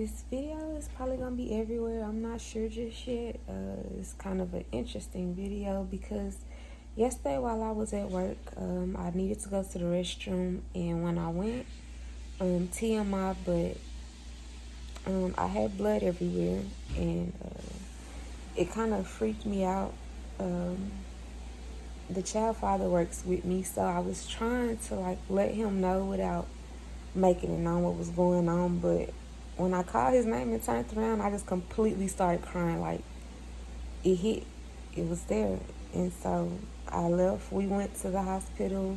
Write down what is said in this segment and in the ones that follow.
This video is probably gonna be everywhere. I'm not sure just yet. It's kind of an interesting video because yesterday while I was at work, I needed to go to the restroom, and when I went, TMI, but I had blood everywhere, and it kind of freaked me out. The child father works with me, so I was trying to let him know without making it known what was going on, but when I called his name and turned around, I just completely started crying. Like, it was there. And so I left. We went to the hospital.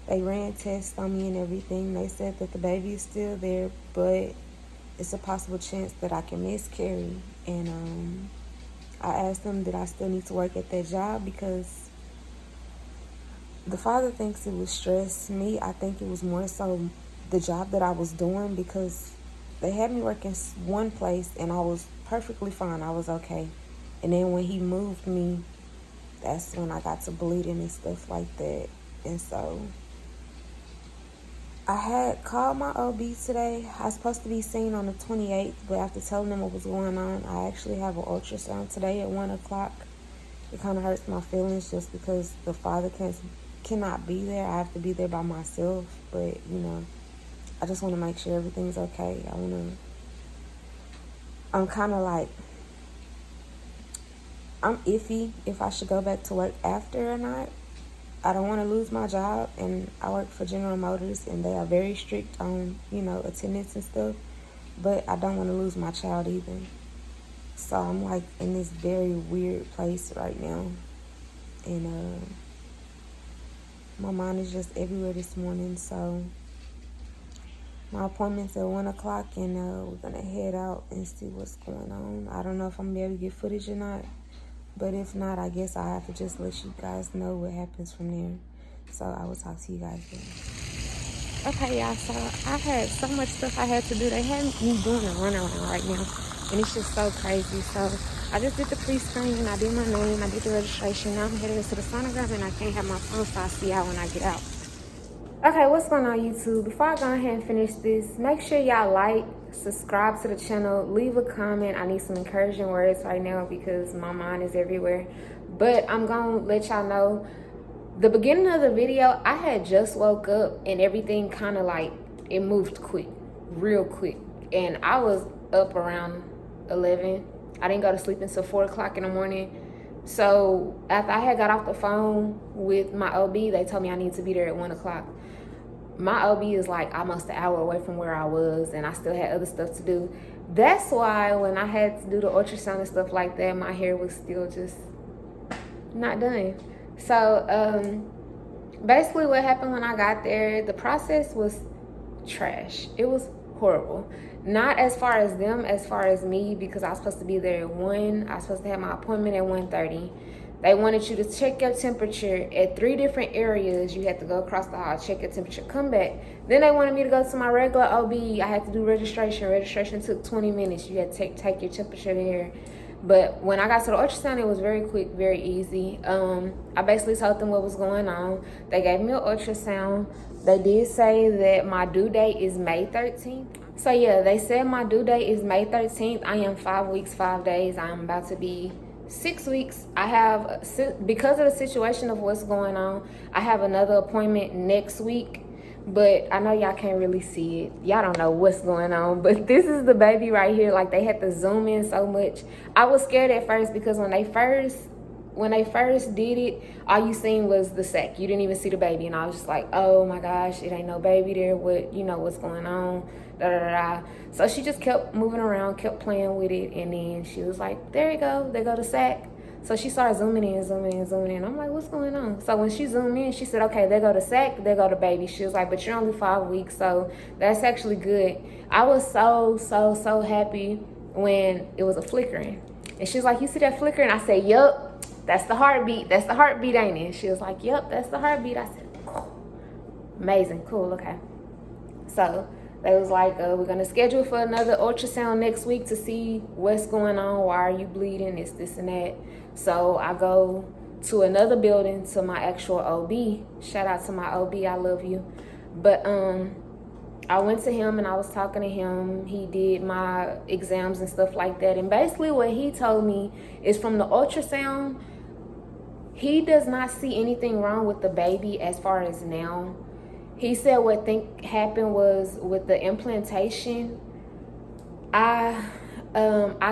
They ran tests on me and everything. They said that the baby is still there, but it's a possible chance that I can miscarry. And I asked them, did I still need to work at that job? Because the father thinks it was stress. Me, I think it was more so the job that I was doing, because they had me working one place and I was perfectly fine. I was okay. And then when he moved me, that's when I got to bleeding and stuff like that. And so I had called my OB today. I was supposed to be seen on the 28th, but after telling them what was going on, I actually have an ultrasound today at 1 o'clock. It kind of hurts my feelings just because the father cannot be there. I have to be there by myself, but I just want to make sure everything's okay. I'm kind of I'm iffy if I should go back to work after or not. I don't want to lose my job, and I work for General Motors, and they are very strict on, attendance and stuff, but I don't want to lose my child either. So I'm in this very weird place right now, and my mind is just everywhere this morning. So my appointment's at 1 o'clock, and we're going to head out and see what's going on. I don't know if I'm going to be able to get footage or not, but if not, I guess I have to just let you guys know what happens from there. So I will talk to you guys then. Okay, y'all, so I had so much stuff I had to do. They had me doing a runaround right now, and it's just so crazy. So I just did the pre-screen, I did my name, I did the registration. Now I'm headed to the sonogram, and I can't have my phone, so I'll see y'all when I get out. Okay, what's going on, YouTube? Before I go ahead and finish this, make sure y'all like, subscribe to the channel, leave a comment. I need some encouraging words right now because my mind is everywhere. But I'm gonna let y'all know, the beginning of the video, I had just woke up and everything kind of it moved quick, real quick. And I was up around 11. I didn't go to sleep until 4 o'clock in the morning. So after I had got off the phone with my OB, they told me I need to be there at 1 o'clock. My OB is almost an hour away from where I was, and I still had other stuff to do. That's why when I had to do the ultrasound and stuff like that, my hair was still just not done. So basically what happened when I got there, the process was trash. It was horrible. Not as far as them, as far as me, because I was supposed to be there at 1. I was supposed to have my appointment at 1:30. They wanted you to check your temperature at 3 different areas. You had to go across the hall, check your temperature, come back. Then they wanted me to go to my regular OB. I had to do registration. Registration took 20 minutes. You had to take your temperature there. But when I got to the ultrasound, it was very quick, very easy. I basically told them what was going on. They gave me an ultrasound. They did say that my due date is May 13th. So yeah, they said my due date is May 13th. I am 5 weeks, 5 days. I'm about to be 6 weeks. I have, because of the situation of what's going on, I have another appointment next week, but I know y'all can't really see it. Y'all don't know what's going on, but this is the baby right here. They had to zoom in so much. I was scared at first because when they first did it, all you seen was the sac. You didn't even see the baby, and I was just like, oh my gosh, it ain't no baby there. What's going on? Da, da, da, da. So she just kept moving around, kept playing with it, and then she was like, there you go, there go the sac. So she started zooming in, zooming in, zooming in. I'm like, what's going on? So when she zoomed in, she said, okay, there go the sac, there go the baby. She was like, but you're only 5 weeks, so that's actually good. I was so happy when it was a flickering. And she was like, you see that flickering? I said, yup, that's the heartbeat. That's the heartbeat, ain't it? She was like, yep, that's the heartbeat. I said, cool. Amazing, cool, okay. So they was like, we're going to schedule for another ultrasound next week to see what's going on. Why are you bleeding? It's this and that. So I go to another building to my actual OB. Shout out to my OB. I love you. But I went to him and I was talking to him. He did my exams and stuff like that. And basically what he told me is from the ultrasound, he does not see anything wrong with the baby as far as now. He said what happened was with the implantation, I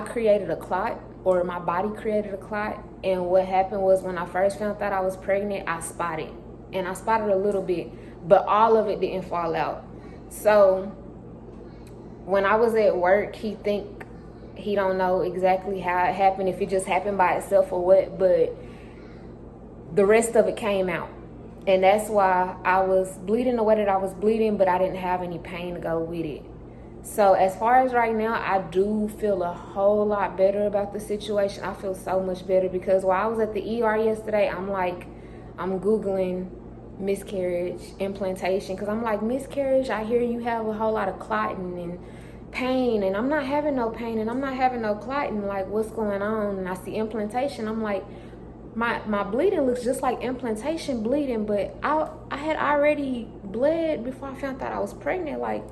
created a clot, or my body created a clot. And what happened was when I first found out I was pregnant, I spotted. And I spotted a little bit, but all of it didn't fall out. So when I was at work, he don't know exactly how it happened, if it just happened by itself or what, but the rest of it came out. And that's why I was bleeding the way that I was bleeding, but I didn't have any pain to go with it. So as far as right now, I do feel a whole lot better about the situation. I feel so much better because while I was at the ER yesterday, I'm Googling miscarriage, implantation, because I'm like, miscarriage, I hear you have a whole lot of clotting and pain, and I'm not having no pain and I'm not having no clotting. Like, what's going on? And I see implantation. I'm like, my bleeding looks just like implantation bleeding, but I had already bled before I found out I was pregnant. Like,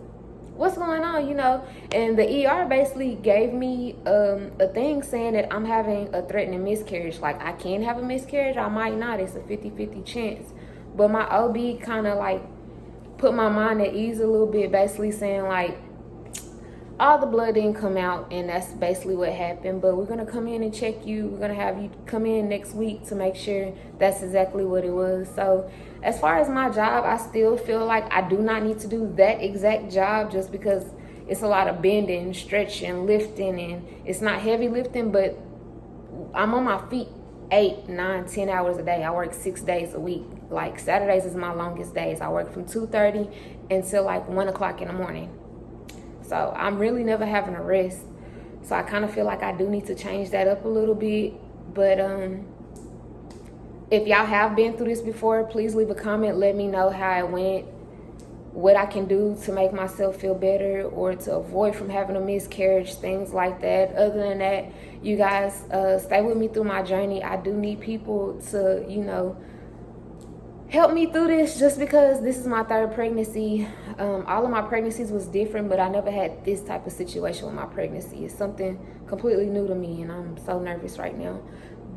what's going on, you know? And the ER basically gave me a thing saying that I'm having a threatening miscarriage. Like, I can have a miscarriage, I might not. It's a 50-50 chance. But my OB kind of like put my mind at ease a little bit, basically saying like, all the blood didn't come out, and that's basically what happened. But we're going to come in and check you. We're going to have you come in next week to make sure that's exactly what it was. So as far as my job, I still feel like I do not need to do that exact job, just because it's a lot of bending, stretching, lifting, and it's not heavy lifting, but I'm on my feet 8, 9, 10 hours a day. I work 6 days a week. Like, Saturdays is my longest days. I work from 2:30 until like 1 o'clock in the morning. So I'm really never having a rest. So I kind of feel like I do need to change that up a little bit. But if y'all have been through this before, please leave a comment. Let me know how it went, what I can do to make myself feel better or to avoid from having a miscarriage, things like that. Other than that, you guys stay with me through my journey. I do need people to, you know, help me through this, just because this is my 3rd pregnancy. All of my pregnancies was different, but I never had this type of situation with my pregnancy. It's something completely new to me, and I'm so nervous right now.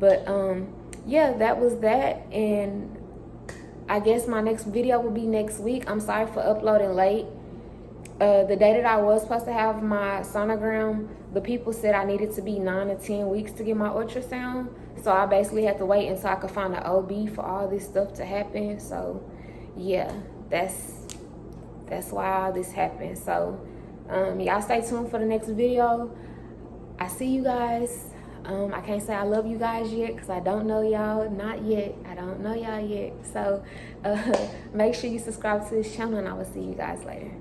But yeah, that was that. And I guess my next video will be next week. I'm sorry for uploading late. The day that I was supposed to have my sonogram, the people said I needed to be 9 to 10 weeks to get my ultrasound. So I basically had to wait until I could find an OB for all this stuff to happen. So yeah, that's why all this happened. So y'all stay tuned for the next video. I see you guys. I can't say I love you guys yet because I don't know y'all. Not yet. I don't know y'all yet. So make sure you subscribe to this channel, and I will see you guys later.